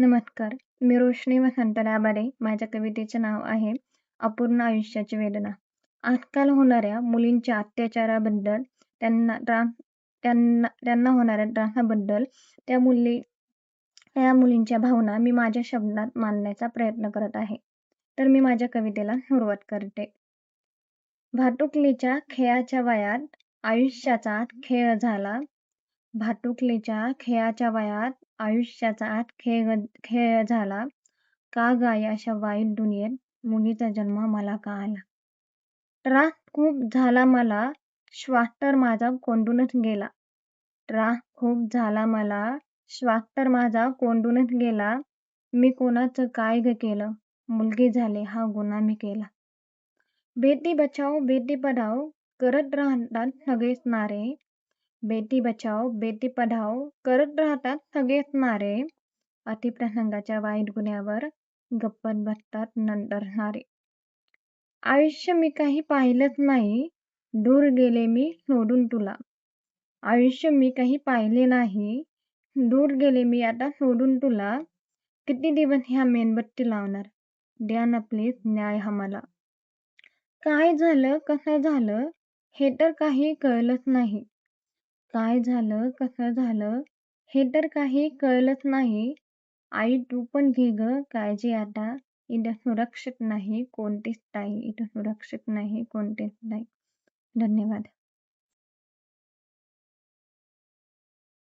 नमस्कार. मी रोशनी वसंत दाभाडे. माझ्या कवितेचे नाव आहे अपूर्ण आयुष्याची वेदना. आजकाल होणाऱ्या मुलींच्या अत्याचाराबद्दल, त्यांना होणाऱ्या त्रासाबद्दल त्या मुलींच्या भावना मी माझ्या शब्दात मांडण्याचा प्रयत्न करत आहे. तर मी माझ्या कवितेला सुरुवात करते. भातुकलीच्या खेळाच्या वयात आयुष्याचा खेळ झाला. भातुकलीच्या खेळाच्या वयात आयुष्याचा खेळ झाला. का गाय अशा वाईट दुनियेत मुलीचा जन्म मला का आला. त्रास खूप झाला मला, श्वास तर माझा कोंडूनच गेला. त्रास खूप झाला मला, श्वास तर माझा कोंडूनच गेला. मी कोणाचं काय ग केलं, मुलगी झाले हा गुन्हा मी केला. बेटी बचाओ बेटी पढाओ करत राहतात सगळेच नारे. बेटी बचाओ बेटी पढाओ करत राहतात सगळेच नारे. अतिप्रसंगाच्या वाईट गुन्ह्यावर गप्पत बसतात नंतर सारे. आयुष्य मी काही पाहिलंच नाही, दूर गेले मी सोडून तुला. आयुष्य मी काही पाहिले नाही, दूर गेले मी आता सोडून तुला. किती दिवस ह्या मेणबत्ती लावणार, द्या ना प्लीज न्याय आम्हाला. काय झालं कसं झालं हे तर काही कळलंच नाही. काय झालं कसं झालं हे तर काही कळलंच नाही. आई तू पण घे ग काळजी आता, इथं सुरक्षित नाही कोणतीच ताई, इथं सुरक्षित नाही कोणतीच ताई. धन्यवाद.